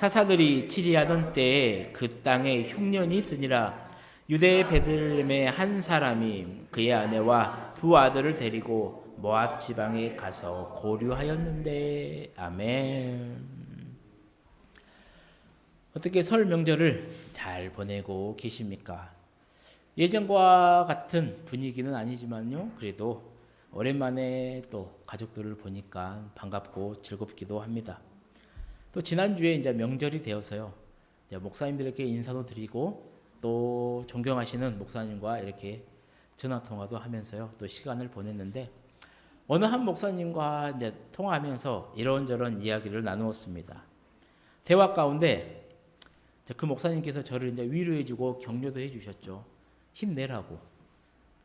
사사들이 치리하던 때에 그 땅에 흉년이 드니라. 유대 베들레헴의 한 사람이 그의 아내와 두 아들을 데리고 모압 지방에 가서 고류하였는데. 아멘. 어떻게 설 명절을 잘 보내고 계십니까? 예전과 같은 분위기는 아니지만요, 그래도 오랜만에 또 가족들을 보니까 반갑고 즐겁기도 합니다. 또 지난주에 이제 명절이 되어서요, 이제 목사님들에게 인사도 드리고 또 존경하시는 목사님과 이렇게 전화 통화도 하면서요, 또 시간을 보냈는데, 어느 한 목사님과 이제 통화하면서 이런저런 이야기를 나누었습니다. 대화 가운데 그 목사님께서 저를 이제 위로해주고 격려도 해주셨죠. 힘내라고.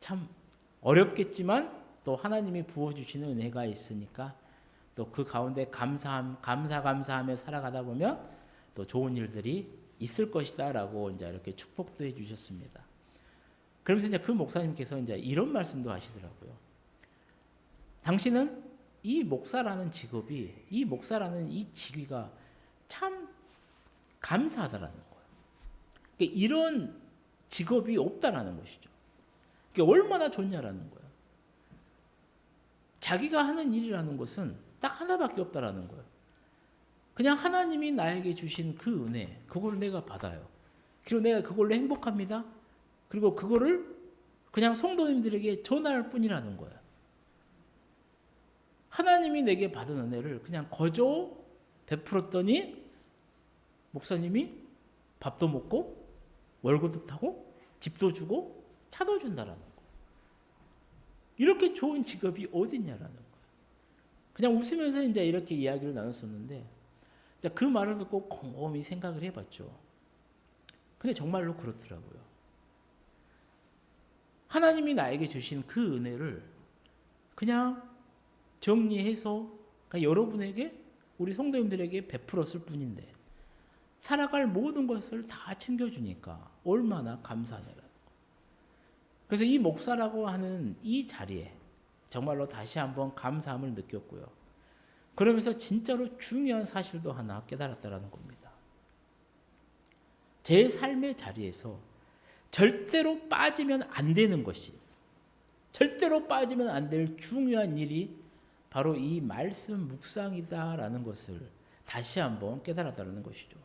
참 어렵겠지만 또 하나님이 부어주시는 은혜가 있으니까 또 그 가운데 감사하며 살아가다 보면 또 좋은 일들이 있을 것이다라고 이제 이렇게 축복도 해주셨습니다. 그러면서 이제 그 목사님께서 이제 이런 말씀도 하시더라고요. 당신은 이 목사라는 직업이, 이 목사라는 이 직위가 참 감사하다라는 거예요. 그러니까 이런 직업이 없다라는 것이죠. 그러니까 얼마나 좋냐라는 거예요. 자기가 하는 일이라는 것은 딱 하나밖에 없다라는 거예요. 그냥 하나님이 나에게 주신 그 은혜, 그걸 내가 받아요. 그리고 내가 그걸로 행복합니다. 그리고 그거를 그냥 성도님들에게 전할 뿐이라는 거예요. 하나님이 내게 받은 은혜를 그냥 거저 베풀었더니 목사님이 밥도 먹고 월급도 타고 집도 주고 차도 준다라는 거예요. 이렇게 좋은 직업이 어딨냐라는 거예요. 그냥 웃으면서 이제 이렇게 이야기를 나눴었는데 그 말을 듣고 곰곰이 생각을 해봤죠. 근데 정말로 그렇더라고요. 하나님이 나에게 주신 그 은혜를 그냥 정리해서 여러분에게, 우리 성도님들에게 베풀었을 뿐인데 살아갈 모든 것을 다 챙겨주니까 얼마나 감사하냐라는 거. 그래서 이 목사라고 하는 이 자리에 정말로 다시 한번 감사함을 느꼈고요. 그러면서 진짜로 중요한 사실도 하나 깨달았다는 겁니다. 제 삶의 자리에서 절대로 빠지면 안 되는 것이, 절대로 빠지면 안 될 중요한 일이 바로 이 말씀 묵상이다라는 것을 다시 한번 깨달았다는 것이죠.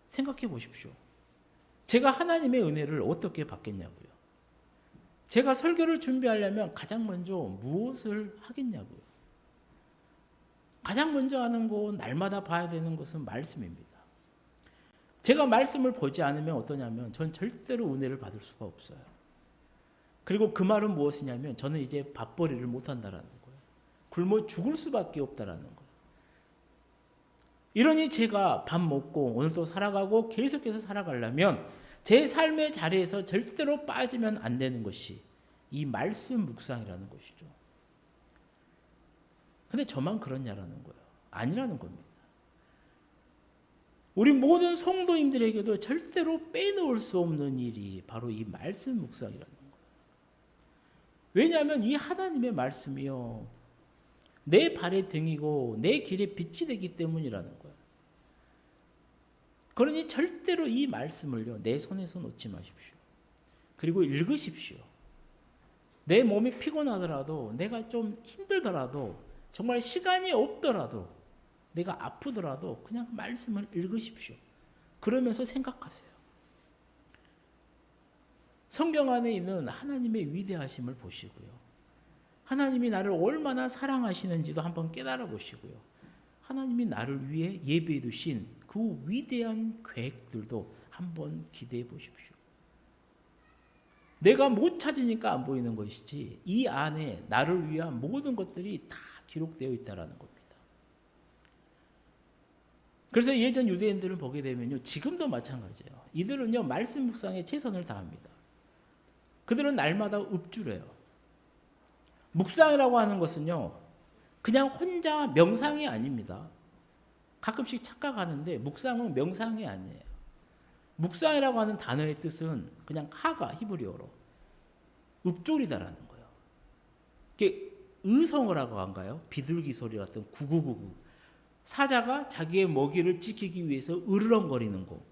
생각해 보십시오. 제가 하나님의 은혜를 어떻게 받겠냐고요. 제가 설교를 준비하려면 가장 먼저 무엇을 하겠냐고요. 가장 먼저 하는 거, 날마다 봐야 되는 것은 말씀입니다. 제가 말씀을 보지 않으면 어떠냐면 전 절대로 은혜를 받을 수가 없어요. 그리고 그 말은 무엇이냐면 저는 이제 밥벌이를 못한다라는 거예요. 굶어 죽을 수밖에 없다라는 거예요. 이러니 제가 밥 먹고 오늘도 살아가고 계속해서 살아가려면 제 삶의 자리에서 절대로 빠지면 안 되는 것이 이 말씀 묵상이라는 것이죠. 근데 저만 그렇냐라는 거예요. 아니라는 겁니다. 우리 모든 성도님들에게도 절대로 빼놓을 수 없는 일이 바로 이 말씀 묵상이라는 거예요. 왜냐하면 이 하나님의 말씀이요, 내 발의 등이고 내 길의 빛이 되기 때문이라는 거예요. 그러니 절대로 이 말씀을요, 내 손에서 놓지 마십시오. 그리고 읽으십시오. 내 몸이 피곤하더라도, 내가 좀 힘들더라도, 정말 시간이 없더라도, 내가 아프더라도 그냥 말씀을 읽으십시오. 그러면서 생각하세요. 성경 안에 있는 하나님의 위대하심을 보시고요. 하나님이 나를 얼마나 사랑하시는지도 한번 깨달아 보시고요. 하나님이 나를 위해 예비해 두신 그 위대한 계획들도 한번 기대해 보십시오. 내가 못 찾으니까 안 보이는 것이지 이 안에 나를 위한 모든 것들이 다 기록되어 있다는 겁니다. 그래서 예전 유대인들을 보게 되면요, 지금도 마찬가지예요. 이들은요, 말씀 묵상에 최선을 다합니다. 그들은 날마다 읊주려요. 묵상이라고 하는 것은요, 그냥 혼자 명상이 아닙니다. 가끔씩 착각하는데 묵상은 명상이 아니에요. 묵상이라고 하는 단어의 뜻은 그냥 하가 히브리어로 읊조리다라는 거예요. 이게 의성어라고 한가요? 비둘기 소리 같은 구구구구. 사자가 자기의 먹이를 지키기 위해서 으르렁거리는 거.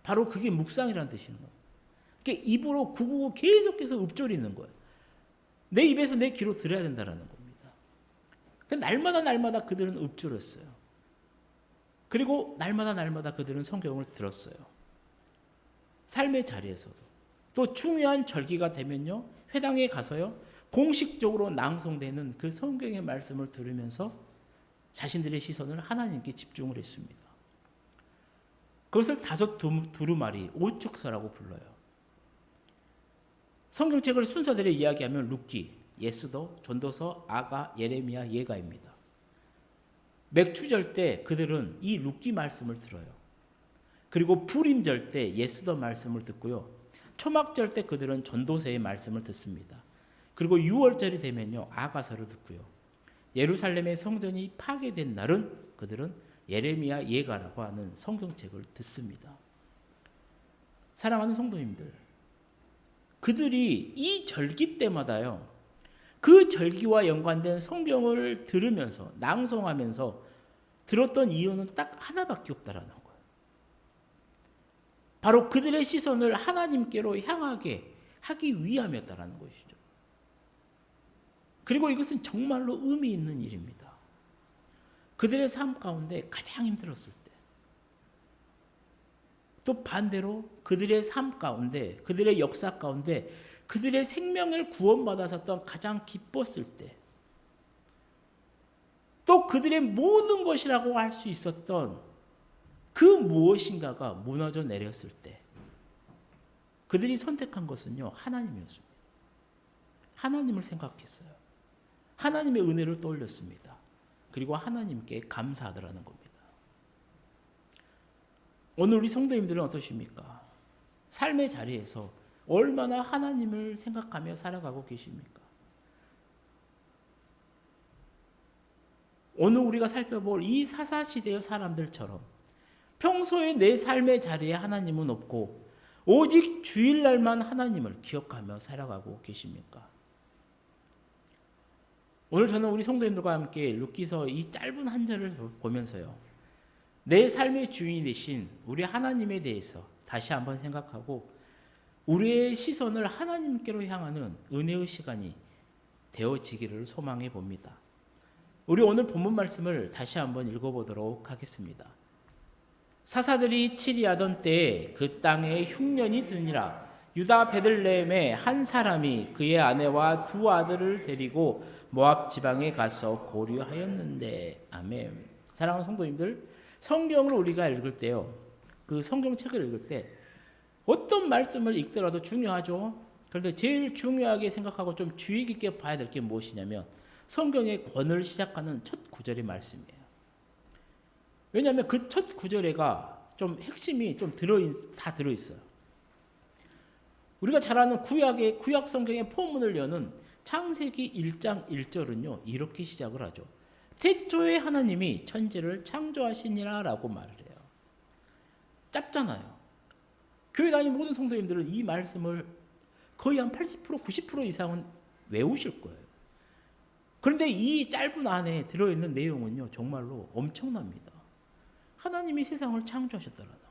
바로 그게 묵상이라는 뜻이는 거예요. 그러니까 입으로 구구구 계속해서 읊조리는 거예요. 내 입에서 내 귀로 들어야 된다는 겁니다. 날마다 그들은 읊조렸어요. 그리고 날마다 그들은 성경을 들었어요. 삶의 자리에서도. 또 중요한 절기가 되면요, 회당에 가서요, 공식적으로 낭송되는 그 성경의 말씀을 들으면서 자신들의 시선을 하나님께 집중을 했습니다. 그것을 다섯 두루마리, 오축서라고 불러요. 성경책을 순서대로 이야기하면 룻기, 예스더, 전도서, 아가, 예레미야, 예가입니다. 맥추절 때 그들은 이 룻기 말씀을 들어요. 그리고 부림절 때 예스더 말씀을 듣고요. 초막절 때 그들은 전도서의 말씀을 듣습니다. 그리고 6월절이 되면요, 아가서를 듣고요. 예루살렘의 성전이 파괴된 날은 그들은 예레미야, 예가라고 하는 성경책을 듣습니다. 사랑하는 성도님들, 그들이 이 절기 때마다요, 그 절기와 연관된 성경을 들으면서 낭송하면서 들었던 이유는 딱 하나밖에 없다라는 거예요. 바로 그들의 시선을 하나님께로 향하게 하기 위함이었다라는 것이죠. 그리고 이것은 정말로 의미 있는 일입니다. 그들의 삶 가운데 가장 힘들었을 때, 또 반대로 그들의 삶 가운데, 그들의 역사 가운데 그들의 생명을 구원받았었던 가장 기뻤을 때, 또 그들의 모든 것이라고 할 수 있었던 그 무엇인가가 무너져 내렸을 때, 그들이 선택한 것은요, 하나님이었습니다. 하나님을 생각했어요. 하나님의 은혜를 떠올렸습니다. 그리고 하나님께 감사하더라는 겁니다. 오늘 우리 성도님들은 어떠십니까? 삶의 자리에서 얼마나 하나님을 생각하며 살아가고 계십니까? 오늘 우리가 살펴볼 이 사사시대의 사람들처럼 평소에 내 삶의 자리에 하나님은 없고 오직 주일날만 하나님을 기억하며 살아가고 계십니까? 오늘 저는 우리 성도님들과 함께 룻기서 이 짧은 한 절을 보면서요, 내 삶의 주인이 되신 우리 하나님에 대해서 다시 한번 생각하고 우리의 시선을 하나님께로 향하는 은혜의 시간이 되어지기를 소망해 봅니다. 우리 오늘 본문 말씀을 다시 한번 읽어보도록 하겠습니다. 사사들이 치리하던 때에 그 땅에 흉년이 드니라. 유다 베들레헴에 한 사람이 그의 아내와 두 아들을 데리고 모압 지방에 가서 고류하였는데. 아멘. 사랑하는 성도님들, 성경을 우리가 읽을 때요, 그 성경책을 읽을 때 어떤 말씀을 읽더라도 중요하죠. 그런데 제일 중요하게 생각하고 좀 주의 깊게 봐야 될 게 무엇이냐면 성경의 권을 시작하는 첫 구절의 말씀이에요. 왜냐하면 그 첫 구절에가 좀 핵심이 좀 다 들어있어요. 우리가 잘 아는 구약 성경의 포문을 여는 창세기 1장 1절은요, 이렇게 시작을 하죠. 태초에 하나님이 천지를 창조하시니라 라고 말을 해요. 짧잖아요. 교회 다니는 모든 성도님들은 이 말씀을 거의 한 80%, 90% 이상은 외우실 거예요. 그런데 이 짧은 안에 들어있는 내용은요, 정말로 엄청납니다. 하나님이 세상을 창조하셨다라는 거.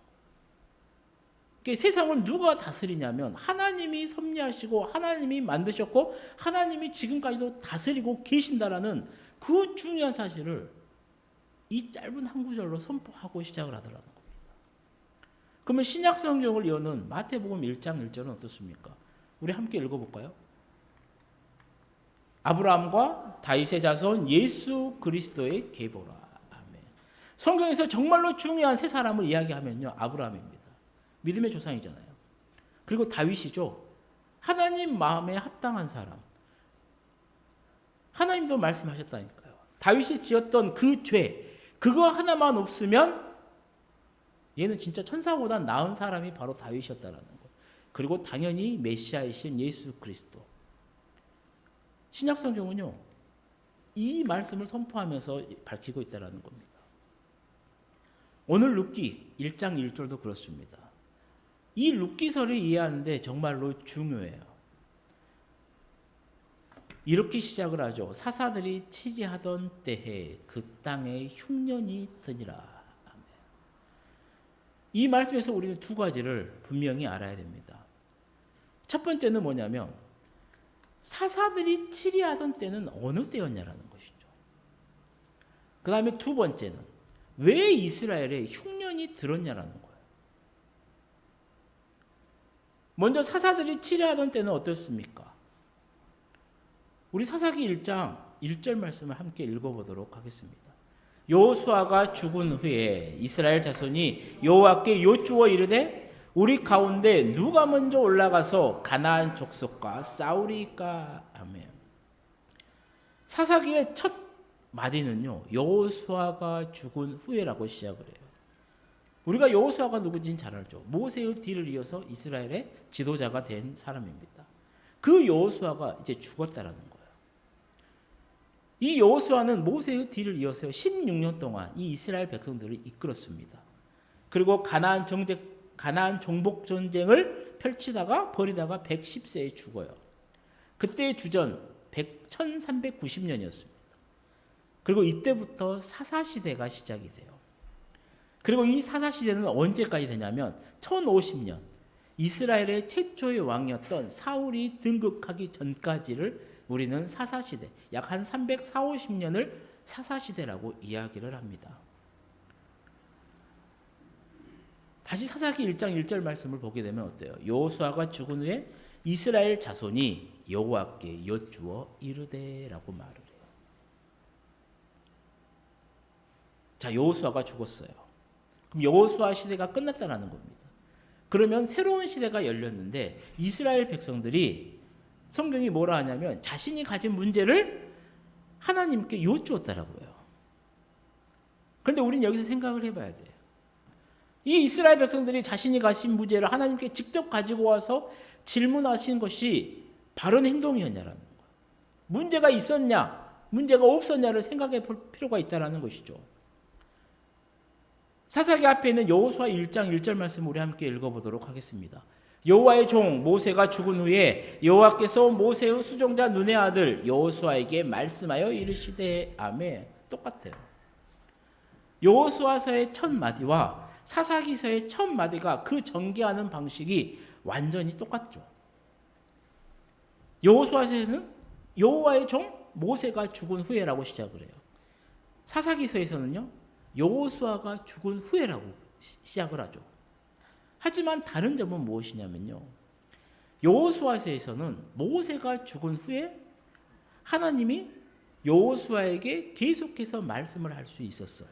그러니까 세상을 누가 다스리냐면 하나님이 섭리하시고 하나님이 만드셨고 하나님이 지금까지도 다스리고 계신다라는 그 중요한 사실을 이 짧은 한 구절로 선포하고 시작을 하더라는 겁니다. 그러면 신약 성경을 여는 마태복음 1장 1절은 어떻습니까? 우리 함께 읽어볼까요? 아브라함과 다윗의 자손 예수 그리스도의 계보라. 아멘. 성경에서 정말로 중요한 세 사람을 이야기하면요, 아브라함입니다. 믿음의 조상이잖아요. 그리고 다윗이죠. 하나님 마음에 합당한 사람. 하나님도 말씀하셨다니까요. 다윗이 지었던 그 죄, 그거 하나만 없으면 얘는 진짜 천사보다 나은 사람이 바로 다윗이었다라는 거. 그리고 당연히 메시아이신 예수 그리스도. 신약 성경은요, 이 말씀을 선포하면서 밝히고 있다는 겁니다. 오늘 룻기 1장 1절도 그렇습니다. 이 룻기서를 이해하는데 정말로 중요해요. 이렇게 시작을 하죠. 사사들이 치리하던 때에 그 땅에 흉년이 드니라. 아멘. 이 말씀에서 우리는 두 가지를 분명히 알아야 됩니다. 첫 번째는 뭐냐면 사사들이 치리하던 때는 어느 때였냐라는 것이죠. 그 다음에 두 번째는 왜 이스라엘에 흉년이 들었냐라는 거예요. 먼저 사사들이 치리하던 때는 어떻습니까? 우리 사사기 1장 1절 말씀을 함께 읽어보도록 하겠습니다. 여호수아가 죽은 후에 이스라엘 자손이 여호와께 여쭈어 이르되 우리 가운데 누가 먼저 올라가서 가나안 족속과 싸우리까? 아멘. 사사기의 첫 마디는요, 여호수아가 죽은 후에라고 시작을 해요. 우리가 여호수아가 누군지는 잘 알죠. 모세의 뒤를 이어서 이스라엘의 지도자가 된 사람입니다. 그 여호수아가 이제 죽었다라는 거예요. 이 여호수아는 모세의 뒤를 이어서 16년 동안 이 이스라엘 백성들을 이끌었습니다. 그리고 가나안 정복 전쟁을 펼치다가 버리다가 110세에 죽어요. 그때의 주전 1390년이었습니다. 그리고 이때부터 사사시대가 시작이 돼요. 그리고 이 사사시대는 언제까지 되냐면 1050년 이스라엘의 최초의 왕이었던 사울이 등극하기 전까지를 우리는 사사시대, 약 한 340~50년을 사사시대라고 이야기를 합니다. 다시 사사기 1장 1절 말씀을 보게 되면 어때요? 여호수아가 죽은 후에 이스라엘 자손이 여호와께 여쭈어 이르되라고 말을 해요. 자, 여호수아가 죽었어요. 그럼 여호수아 시대가 끝났다라는 겁니다. 그러면 새로운 시대가 열렸는데 이스라엘 백성들이 성경이 뭐라 하냐면 자신이 가진 문제를 하나님께 여쭈었다라고 해요. 그런데 우리는 여기서 생각을 해봐야 돼요. 이 이스라엘 백성들이 자신이 가진 문제를 하나님께 직접 가지고 와서 질문하신 것이 바른 행동이었냐라는 거예요. 문제가 있었냐, 문제가 없었냐를 생각해 볼 필요가 있다는 것이죠. 사사기 앞에 있는 여호수아 1장 1절 말씀 우리 함께 읽어보도록 하겠습니다. 여호와의 종 모세가 죽은 후에 여호와께서 모세의 수종자 눈의 아들 여호수아에게 말씀하여 이르시되 아멘. 똑같아요. 여호수아서의 첫 마디와 사사기서의 첫 마디가 그 전개하는 방식이 완전히 똑같죠. 여호수아서에는 여호와의 종 모세가 죽은 후에라고 시작을 해요. 사사기서에서는요, 여호수아가 죽은 후에라고 시작을 하죠. 하지만 다른 점은 무엇이냐면요, 여호수아서에서는 모세가 죽은 후에 하나님이 여호수아에게 계속해서 말씀을 할 수 있었어요.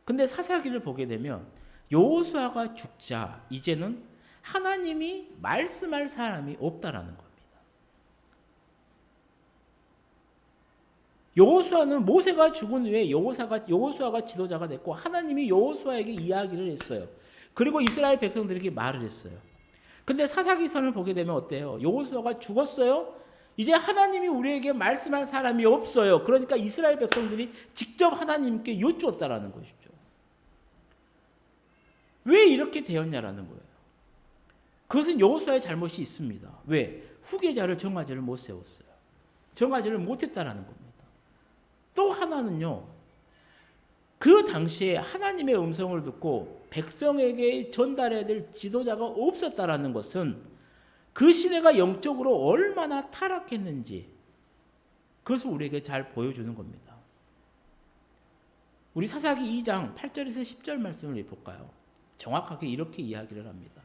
근데 사사기를 보게 되면 여호수아가 죽자 이제는 하나님이 말씀할 사람이 없다라는 겁니다. 여호수아는 모세가 죽은 후에 여호수아가 지도자가 됐고 하나님이 여호수아에게 이야기를 했어요. 그리고 이스라엘 백성들에게 말을 했어요. 근데 사사기서를 보게 되면 어때요? 여호수아가 죽었어요. 이제 하나님이 우리에게 말씀할 사람이 없어요. 그러니까 이스라엘 백성들이 직접 하나님께 여쭈었다라는 것이죠. 왜 이렇게 되었냐라는 거예요. 그것은 여호수아의 잘못이 있습니다. 왜? 후계자를 정하지를 못 세웠어요. 정하지를 못했다라는 겁니다. 또 하나는요, 그 당시에 하나님의 음성을 듣고 백성에게 전달해야 될 지도자가 없었다라는 것은 그 시대가 영적으로 얼마나 타락했는지 그것을 우리에게 잘 보여주는 겁니다. 우리 사사기 2장 8절에서 10절 말씀을 볼까요? 정확하게 이렇게 이야기를 합니다.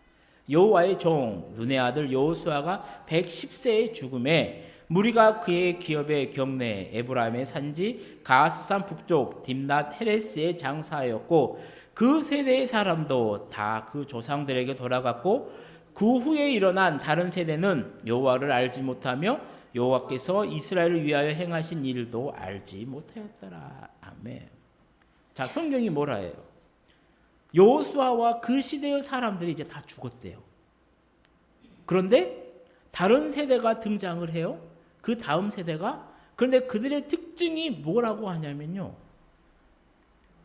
여호와의 종 눈의 아들 여호수아가 110세의 죽음에 무리가 그의 기업의 경내 에브라임의 산지 가스산 북쪽 딥낫 헤레스에 장사하였고 그 세대의 사람도 다 그 조상들에게 돌아갔고 그 후에 일어난 다른 세대는 여호와를 알지 못하며 여호와께서 이스라엘을 위하여 행하신 일도 알지 못하였더라. 아멘. 자, 성경이 뭐라 해요? 여호수아와 그 시대의 사람들이 이제 다 죽었대요. 그런데 다른 세대가 등장을 해요. 그 다음 세대가. 그런데 그들의 특징이 뭐라고 하냐면요,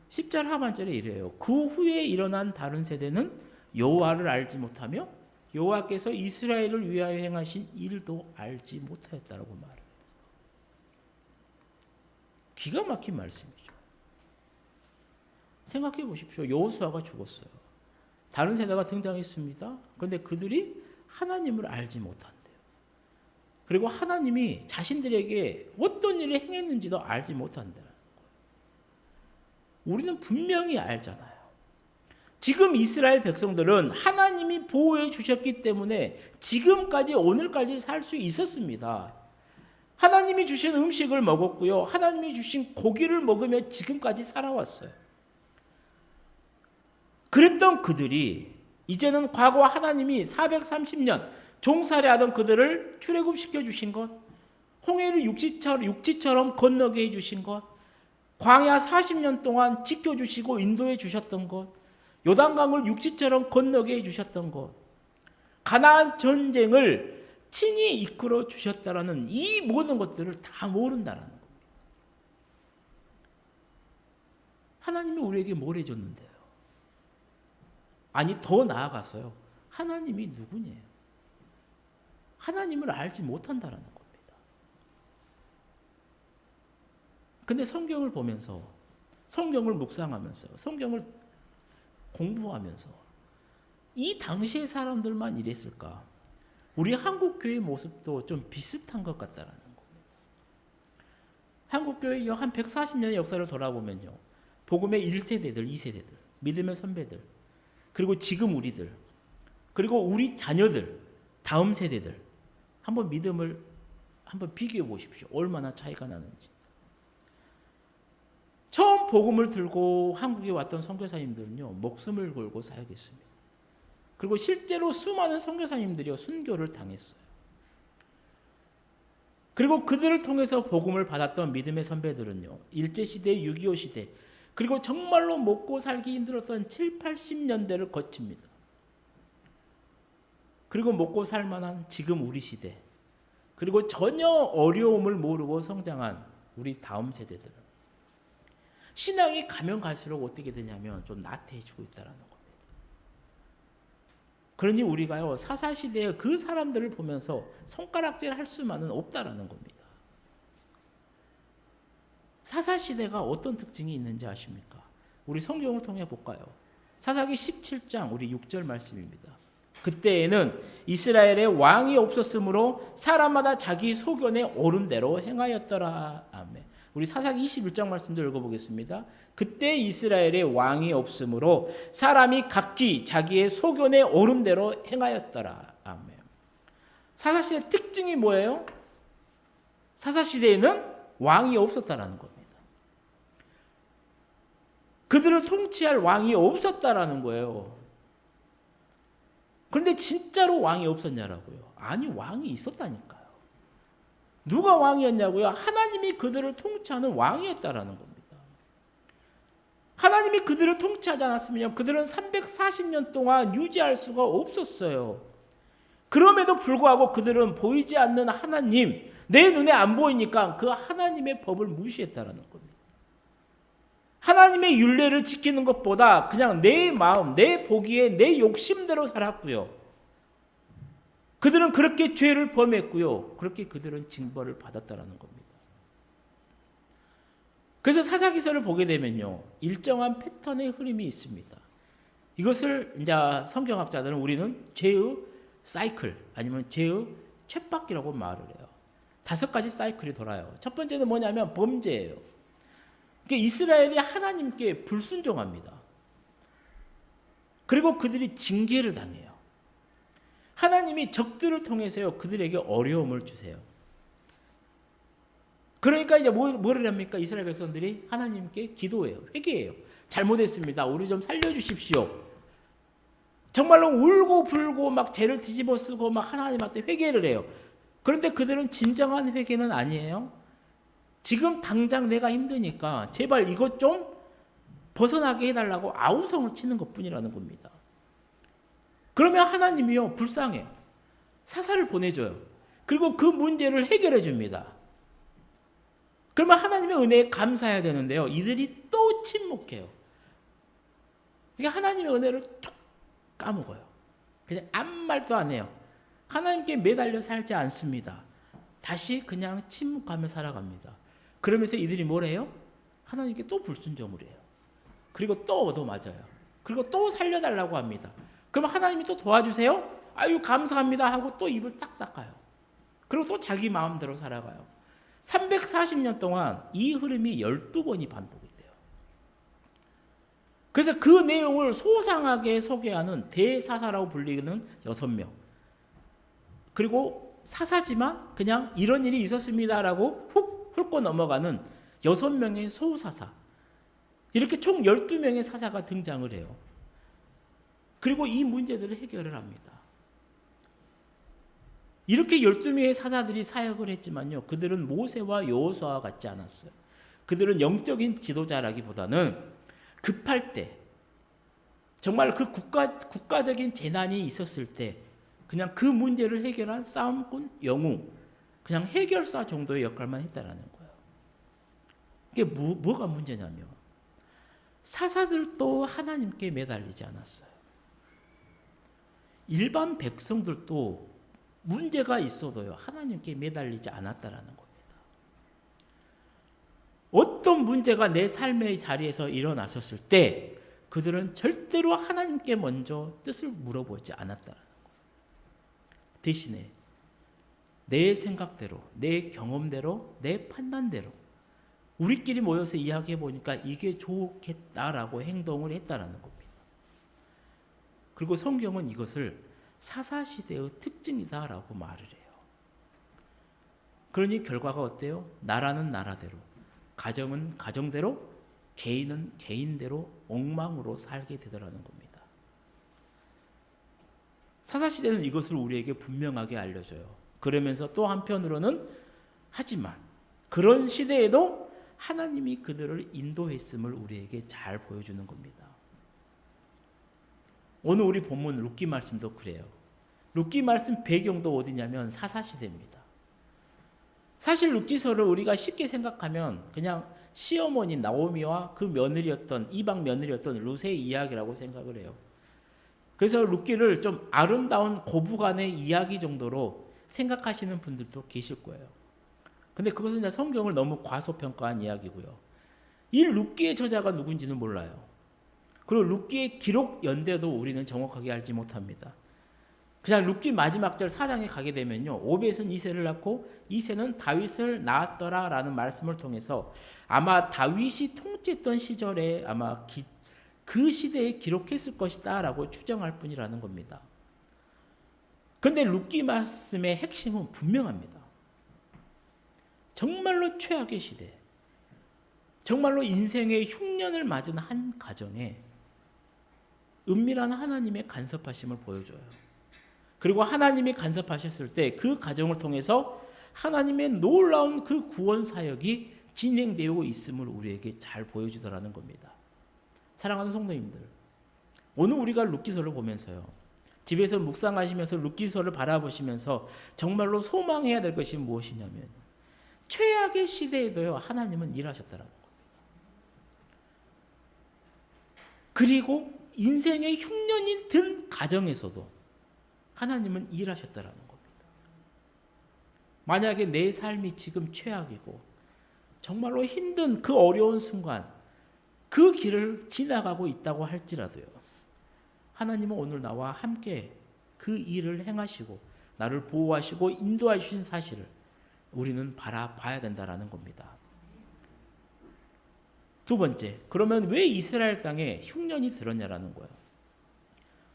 10절 하반절에 이래요. 그 후에 일어난 다른 세대는 여호와를 알지 못하며 여호와께서 이스라엘을 위하여 행하신 일도 알지 못하였다라고 말해요. 기가 막힌 말씀이죠. 생각해 보십시오. 여호수아가 죽었어요. 다른 세대가 등장했습니다. 그런데 그들이 하나님을 알지 못한대요. 그리고 하나님이 자신들에게 어떤 일을 행했는지도 알지 못한다는 거예요. 우리는 분명히 알잖아요. 지금 이스라엘 백성들은 하나님이 보호해 주셨기 때문에 지금까지 오늘까지 살 수 있었습니다. 하나님이 주신 음식을 먹었고요. 하나님이 주신 고기를 먹으며 지금까지 살아왔어요. 그랬던 그들이 이제는 과거 하나님이 430년 종살이하던 그들을 출애굽시켜 주신 것, 홍해를 육지처럼 건너게 해주신 것, 광야 40년 동안 지켜주시고 인도해 주셨던 것, 요단강을 육지처럼 건너게 해주셨던 것, 가나안 전쟁을 친히 이끌어 주셨다라는 이 모든 것들을 다 모른다라는 겁니다. 하나님이 우리에게 뭘 해줬는데요? 아니 더 나아가서요. 하나님이 누구냐요? 하나님을 알지 못한다라는 겁니다. 근데 성경을 보면서, 성경을 묵상하면서, 성경을 공부하면서 이 당시의 사람들만 이랬을까? 우리 한국교회 모습도 좀 비슷한 것 같다라는 겁니다. 한국교회 한 140년의 역사를 돌아보면요. 복음의 1세대들, 2세대들, 믿음의 선배들, 그리고 지금 우리들, 그리고 우리 자녀들, 다음 세대들, 한번 믿음을 한번 비교해 보십시오. 얼마나 차이가 나는지. 처음 복음을 들고 한국에 왔던 선교사님들은요, 목숨을 걸고 사역했습니다. 그리고 실제로 수많은 선교사님들이 순교를 당했어요. 그리고 그들을 통해서 복음을 받았던 믿음의 선배들은요, 일제시대, 6.25 시대, 그리고 정말로 먹고 살기 힘들었던 7, 80년대를 거칩니다. 그리고 먹고 살만한 지금 우리 시대, 그리고 전혀 어려움을 모르고 성장한 우리 다음 세대들. 신앙이 가면 갈수록 어떻게 되냐면 좀 나태해지고 있다는 겁니다. 그러니 우리가요, 사사시대의 그 사람들을 보면서 손가락질 할 수만은 없다라는 겁니다. 사사시대가 어떤 특징이 있는지 아십니까? 우리 성경을 통해 볼까요? 사사기 17장 우리 6절 말씀입니다. 그때에는 이스라엘에 왕이 없었으므로 사람마다 자기 소견에 옳은 대로 행하였더라. 아멘. 우리 사사기 21장 말씀도 읽어보겠습니다. 그때 이스라엘에 왕이 없으므로 사람이 각기 자기의 소견에 옳은 대로 행하였더라. 아멘. 사사시대 특징이 뭐예요? 사사시대에는 왕이 없었다라는 겁니다. 그들을 통치할 왕이 없었다라는 거예요. 그런데 진짜로 왕이 없었냐라고요? 아니, 왕이 있었다니까요. 누가 왕이었냐고요? 하나님이 그들을 통치하는 왕이었다라는 겁니다. 하나님이 그들을 통치하지 않았으면 그들은 340년 동안 유지할 수가 없었어요. 그럼에도 불구하고 그들은 보이지 않는 하나님, 내 눈에 안 보이니까 그 하나님의 법을 무시했다라는 겁니다. 하나님의 율례를 지키는 것보다 그냥 내 마음, 내 보기에 내 욕심대로 살았고요. 그들은 그렇게 죄를 범했고요. 그렇게 그들은 징벌을 받았다라는 겁니다. 그래서 사사기서를 보게 되면요, 일정한 패턴의 흐름이 있습니다. 이것을 이제 성경학자들은 우리는 죄의 사이클 아니면 죄의 쳇바퀴라고 말을 해요. 5가지 사이클이 돌아요. 첫 번째는 뭐냐면 범죄예요. 그러니까 이스라엘이 하나님께 불순종합니다. 그리고 그들이 징계를 당해요. 하나님이 적들을 통해서요, 그들에게 어려움을 주세요. 그러니까 이제 뭐를 합니까? 이스라엘 백성들이 하나님께 기도해요. 회개해요. 잘못했습니다. 우리 좀 살려주십시오. 정말로 울고 불고 막 죄를 뒤집어 쓰고 막 하나님한테 회개를 해요. 그런데 그들은 진정한 회개는 아니에요. 지금 당장 내가 힘드니까 제발 이것 좀 벗어나게 해달라고 아우성을 치는 것뿐이라는 겁니다. 그러면 하나님이요, 불쌍해요. 사사를 보내줘요. 그리고 그 문제를 해결해 줍니다. 그러면 하나님의 은혜에 감사해야 되는데요, 이들이 또 침묵해요. 그러니까 하나님의 은혜를 툭 까먹어요. 그냥 아무 말도 안 해요. 하나님께 매달려 살지 않습니다. 다시 그냥 침묵하며 살아갑니다. 그러면서 이들이 뭐래요? 하나님께 또 불순종을 해요. 그리고 또 얻어맞아요. 그리고 또 살려달라고 합니다. 그럼 하나님이 또 도와주세요? 아유 감사합니다 하고 또 입을 딱 닦아요. 그리고 또 자기 마음대로 살아가요. 340년 동안 이 흐름이 12번이 반복이 돼요. 그래서 그 내용을 소상하게 소개하는 대사사라고 불리는 6명. 그리고 사사지만 그냥 이런 일이 있었습니다라고 훅 훑고 넘어가는 6명의 소사사. 이렇게 총 12명의 사사가 등장을 해요. 그리고 이 문제들을 해결을 합니다. 이렇게 12명의 사사들이 사역을 했지만요. 그들은 모세와 여호수아와 같지 않았어요. 그들은 영적인 지도자라기보다는 급할 때 정말 그 국가적인 재난이 있었을 때 그냥 그 문제를 해결한 싸움꾼 영웅, 그냥 해결사 정도의 역할만 했다라는 거예요. 이게 뭐가 문제냐면 사사들도 하나님께 매달리지 않았어요. 일반 백성들도 문제가 있어도요 하나님께 매달리지 않았다라는 겁니다. 어떤 문제가 내 삶의 자리에서 일어났었을 때 그들은 절대로 하나님께 먼저 뜻을 물어보지 않았다라는 거예요. 대신에 내 생각대로, 내 경험대로, 내 판단대로 우리끼리 모여서 이야기해 보니까 이게 좋겠다라고 행동을 했다라는 겁니다. 그리고 성경은 이것을 사사시대의 특징이다라고 말을 해요. 그러니 결과가 어때요? 나라는 나라대로, 가정은 가정대로, 개인은 개인대로 엉망으로 살게 되더라는 겁니다. 사사시대는 이것을 우리에게 분명하게 알려줘요. 그러면서 또 한편으로는 하지만 그런 시대에도 하나님이 그들을 인도했음을 우리에게 잘 보여주는 겁니다. 오늘 우리 본문 룻기 말씀도 그래요. 룻기 말씀 배경도 어디냐면 사사시대입니다. 사실 룻기서를 우리가 쉽게 생각하면 그냥 시어머니 나오미와 그 며느리였던 이방 며느리였던 룻의 이야기라고 생각을 해요. 그래서 룻기를 좀 아름다운 고부간의 이야기 정도로 생각하시는 분들도 계실 거예요. 근데 그것은 이제 성경을 너무 과소평가한 이야기고요. 이 룻기의 저자가 누군지는 몰라요. 그리고 룻기의 기록 연대도 우리는 정확하게 알지 못합니다. 그냥 룻기 마지막 절 4장에 가게 되면요. 오벳은 이새를 낳고 이새는 다윗을 낳았더라라는 말씀을 통해서 아마 다윗이 통치했던 시절에 아마 그 시대에 기록했을 것이다라고 추정할 뿐이라는 겁니다. 그런데 룻기 말씀의 핵심은 분명합니다. 정말로 최악의 시대, 정말로 인생의 흉년을 맞은 한 가정에 은밀한 하나님의 간섭하심을 보여줘요. 그리고 하나님이 간섭하셨을 때 그 가정을 통해서 하나님의 놀라운 그 구원 사역이 진행되고 있음을 우리에게 잘 보여주더라는 겁니다. 사랑하는 성도님들, 오늘 우리가 룻기서를 보면서요, 집에서 묵상하시면서 룻기서를 바라보시면서 정말로 소망해야 될 것이 무엇이냐면 최악의 시대에도요 하나님은 일하셨다라는 겁니다. 그리고 인생의 흉년이 든 가정에서도 하나님은 일하셨다라는 겁니다. 만약에 내 삶이 지금 최악이고 정말로 힘든 그 어려운 순간 그 길을 지나가고 있다고 할지라도요, 하나님은 오늘 나와 함께 그 일을 행하시고 나를 보호하시고 인도하시는 사실을 우리는 바라봐야 된다라는 겁니다. 두 번째, 그러면 왜 이스라엘 땅에 흉년이 들었냐라는 거예요.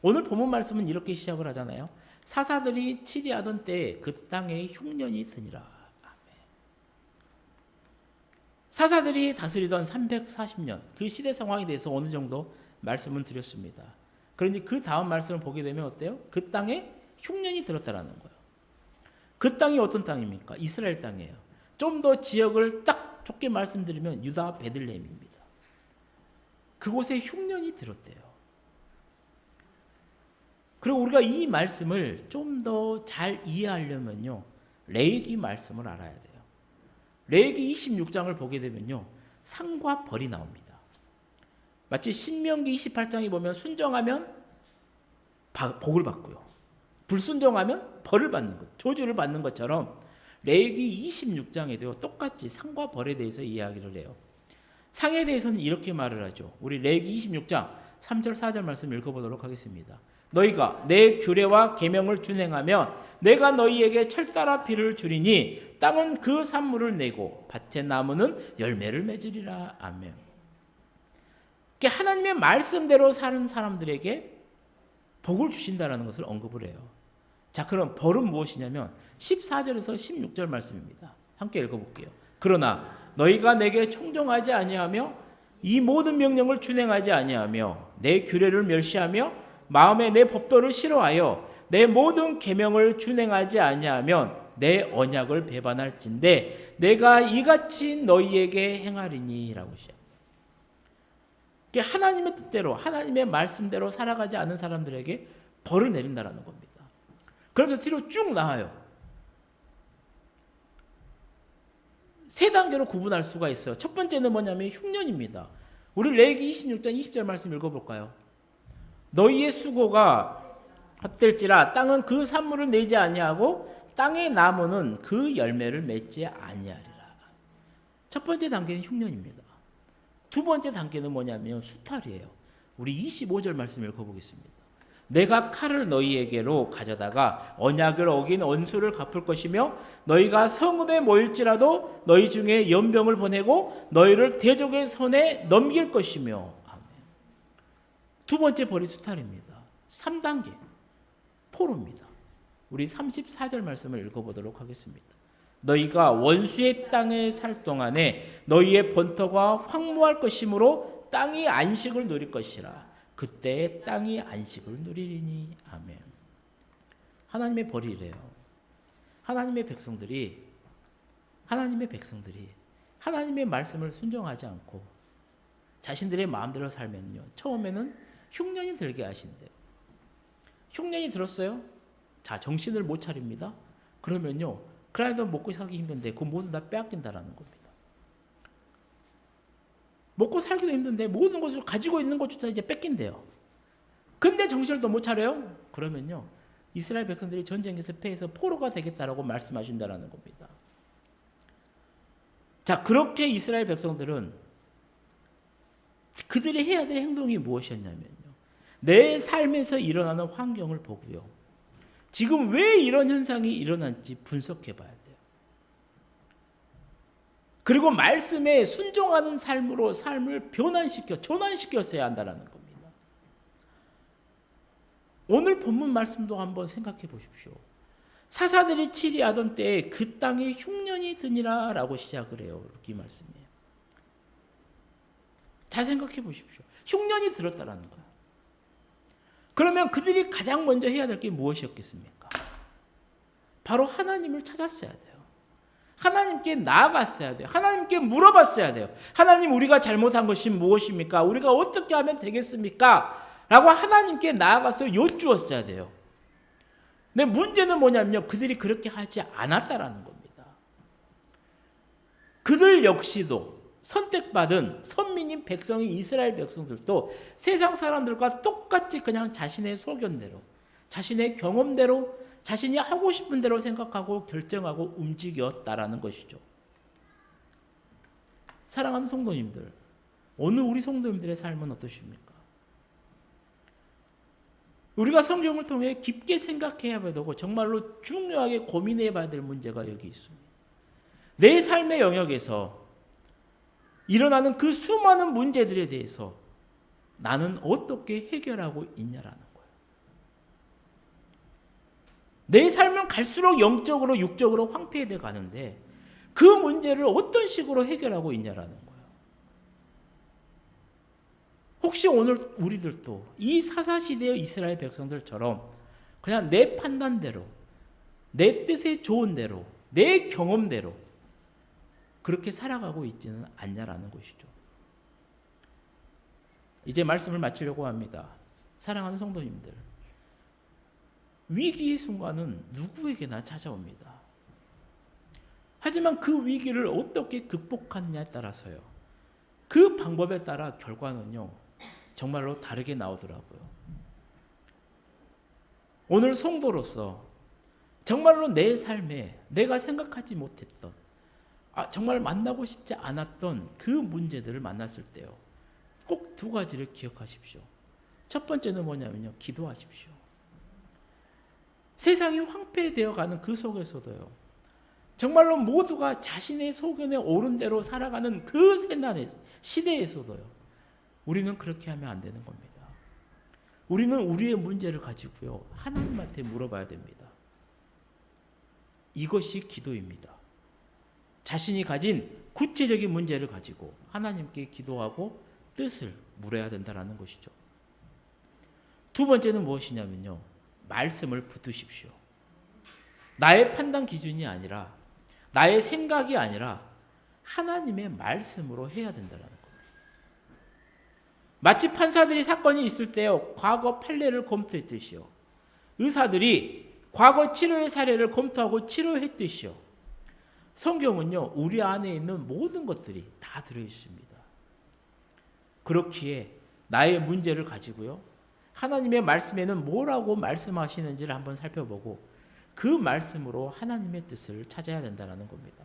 오늘 본문 말씀은 이렇게 시작을 하잖아요. 사사들이 치리하던 때에 그 땅에 흉년이 드니라. 아멘. 사사들이 다스리던 340년 그 시대 상황에 대해서 어느 정도 말씀을 드렸습니다. 그러니 그 다음 말씀을 보게 되면 어때요? 그 땅에 흉년이 들었다라는 거예요. 그 땅이 어떤 땅입니까? 이스라엘 땅이에요. 좀 더 지역을 딱 좁게 말씀드리면 유다 베들레헴입니다. 그곳에 흉년이 들었대요. 그리고 우리가 이 말씀을 좀 더 잘 이해하려면요, 레위기 말씀을 알아야 돼요. 레위기 26장을 보게 되면요, 상과 벌이 나옵니다. 마치 신명기 28장에 보면 순정하면 복을 받고요, 불순종하면 벌을 받는 것, 저주를 받는 것처럼 레위기 26장에도 똑같이 상과 벌에 대해서 이야기를 해요. 상에 대해서는 이렇게 말을 하죠. 우리 레위기 26장 3절 4절 말씀 읽어보도록 하겠습니다. 너희가 내 규례와 계명을 준행하면 내가 너희에게 철따라 비를 주리니 땅은 그 산물을 내고 밭의 나무는 열매를 맺으리라. 아멘. 하나님의 말씀대로 사는 사람들에게 복을 주신다는 것을 언급을 해요. 자, 그럼 벌은 무엇이냐면 14절에서 16절 말씀입니다. 함께 읽어볼게요. 그러나 너희가 내게 청종하지 아니하며 이 모든 명령을 준행하지 아니하며 내 규례를 멸시하며 마음에 내 법도를 싫어하여 내 모든 계명을 준행하지 아니하면 내 언약을 배반할진대 내가 이같이 너희에게 행하리니 라고 시작. 하나님의 뜻대로 하나님의 말씀대로 살아가지 않은 사람들에게 벌을 내린다는 겁니다. 그러면서 뒤로 쭉 나와요. 세 단계로 구분할 수가 있어요. 첫 번째는 뭐냐면 흉년입니다. 우리 레위기 26장 20절 말씀 읽어볼까요? 너희의 수고가 헛될지라 땅은 그 산물을 내지 아니하고 땅의 나무는 그 열매를 맺지 아니하리라. 첫 번째 단계는 흉년입니다. 두 번째 단계는 뭐냐면 수탈이에요. 우리 25절 말씀 읽어보겠습니다. 내가 칼을 너희에게로 가져다가 언약을 어긴 원수를 갚을 것이며 너희가 성읍에 모일지라도 너희 중에 연병을 보내고 너희를 대적의 손에 넘길 것이며. 아멘. 두 번째 벌이 수탈입니다. 3단계 포로입니다. 우리 34절 말씀을 읽어보도록 하겠습니다. 너희가 원수의 땅에 살 동안에 너희의 번터가 황무할 것이므로 땅이 안식을 누릴 것이라. 그때 땅이 안식을 누리리니. 아멘. 하나님의 벌이래요. 하나님의 백성들이 하나님의 말씀을 순종하지 않고 자신들의 마음대로 살면요, 처음에는 흉년이 들게 하신대요. 흉년이 들었어요? 자, 정신을 못 차립니다. 그러면요, 그래도 먹고 살기 힘든데 그 모두 다 빼앗긴다라는 겁니다. 먹고 살기도 힘든데 모든 것을 가지고 있는 것조차 이제 뺏긴대요. 근데 정신을 또 못 차려요? 그러면요, 이스라엘 백성들이 전쟁에서 패해서 포로가 되겠다라고 말씀하신다라는 겁니다. 자, 그렇게 이스라엘 백성들은 그들이 해야 될 행동이 무엇이었냐면요, 내 삶에서 일어나는 환경을 보고요, 지금 왜 이런 현상이 일어난지 분석해 봐야 돼요. 그리고 말씀에 순종하는 삶으로 삶을 전환시켰어야 한다는 겁니다. 오늘 본문 말씀도 한번 생각해 보십시오. 사사들이 치리하던 때에 그 땅에 흉년이 드니라 라고 시작을 해요. 이 말씀이에요. 잘 생각해 보십시오. 흉년이 들었다라는 거예요. 그러면 그들이 가장 먼저 해야 될 게 무엇이었겠습니까? 바로 하나님을 찾았어야 돼요. 하나님께 나아갔어야 돼요. 하나님께 물어봤어야 돼요. 하나님, 우리가 잘못한 것이 무엇입니까? 우리가 어떻게 하면 되겠습니까? 라고 하나님께 나아가서 여쭈었어야 돼요. 근데 문제는 뭐냐면요, 그들이 그렇게 하지 않았다라는 겁니다. 그들 역시도 선택받은 선민인 백성인 이스라엘 백성들도 세상 사람들과 똑같이 그냥 자신의 소견대로, 자신의 경험대로, 자신이 하고 싶은 대로 생각하고 결정하고 움직였다라는 것이죠. 사랑하는 성도님들, 오늘 우리 성도님들의 삶은 어떠십니까? 우리가 성경을 통해 깊게 생각해야 되고 정말로 중요하게 고민해 봐야 될 문제가 여기 있습니다. 내 삶의 영역에서 일어나는 그 수많은 문제들에 대해서 나는 어떻게 해결하고 있냐라는 거예요. 내 삶은 갈수록 영적으로 육적으로 황폐해 가는데 그 문제를 어떤 식으로 해결하고 있냐라는 거예요. 혹시 오늘 우리들도 이 사사시대의 이스라엘 백성들처럼 그냥 내 판단대로, 내 뜻에 좋은 대로, 내 경험대로 그렇게 살아가고 있지는 않냐라는 것이죠. 이제 말씀을 마치려고 합니다. 사랑하는 성도님들, 위기의 순간은 누구에게나 찾아옵니다. 하지만 그 위기를 어떻게 극복하느냐에 따라서요, 그 방법에 따라 결과는요 정말로 다르게 나오더라고요. 오늘 성도로서 정말로 내 삶에 내가 생각하지 못했던, 정말 만나고 싶지 않았던 그 문제들을 만났을 때요, 꼭 두 가지를 기억하십시오. 첫 번째는 뭐냐면요, 기도하십시오. 세상이 황폐되어 가는 그 속에서도요, 정말로 모두가 자신의 소견에 옳은 대로 살아가는 그 세난의 시대에서도요, 우리는 그렇게 하면 안 되는 겁니다. 우리는 우리의 문제를 가지고요, 하나님한테 물어봐야 됩니다. 이것이 기도입니다. 자신이 가진 구체적인 문제를 가지고 하나님께 기도하고 뜻을 물어야 된다는 것이죠. 두 번째는 무엇이냐면요, 말씀을 붙드십시오. 나의 판단 기준이 아니라, 나의 생각이 아니라 하나님의 말씀으로 해야 된다는 겁니다. 마치 판사들이 사건이 있을 때요, 과거 판례를 검토했듯이요, 의사들이 과거 치료의 사례를 검토하고 치료했듯이요, 성경은요, 우리 안에 있는 모든 것들이 다 들어있습니다. 그렇기에 나의 문제를 가지고요, 하나님의 말씀에는 뭐라고 말씀하시는지를 한번 살펴보고 그 말씀으로 하나님의 뜻을 찾아야 된다는 겁니다.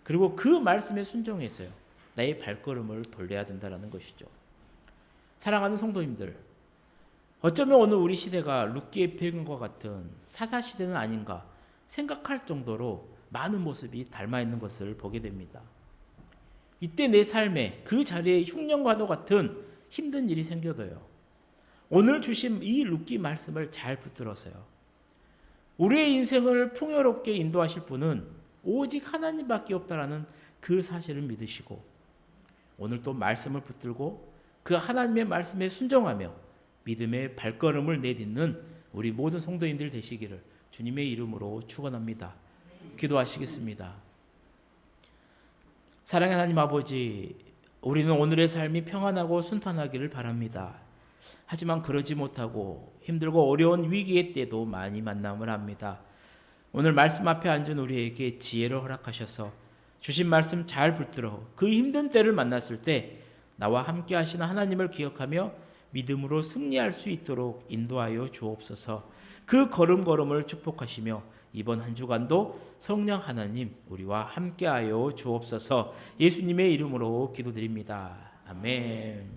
그리고 그 말씀에 순종해서요, 나의 발걸음을 돌려야 된다는 것이죠. 사랑하는 성도님들, 어쩌면 오늘 우리 시대가 룻기의 배경과 같은 사사시대는 아닌가 생각할 정도로 많은 모습이 닮아 있는 것을 보게 됩니다. 이때 내 삶에 그 자리에 흉년과도 같은 힘든 일이 생겨도요, 오늘 주신 이 룻기 말씀을 잘 붙들어서요, 우리의 인생을 풍요롭게 인도하실 분은 오직 하나님밖에 없다라는 그 사실을 믿으시고, 오늘 또 말씀을 붙들고 그 하나님의 말씀에 순종하며 믿음의 발걸음을 내딛는 우리 모든 성도인들 되시기를 주님의 이름으로 축원합니다. 기도하시겠습니다. 사랑의 하나님 아버지, 우리는 오늘의 삶이 평안하고 순탄하기를 바랍니다. 하지만 그러지 못하고 힘들고 어려운 위기의 때도 많이 만남을 합니다. 오늘 말씀 앞에 앉은 우리에게 지혜를 허락하셔서 주신 말씀 잘 붙들어 그 힘든 때를 만났을 때 나와 함께 하시는 하나님을 기억하며 믿음으로 승리할 수 있도록 인도하여 주옵소서. 그 걸음걸음을 축복하시며 이번 한 주간도 성령 하나님 우리와 함께하여 주옵소서. 예수님의 이름으로 기도드립니다. 아멘.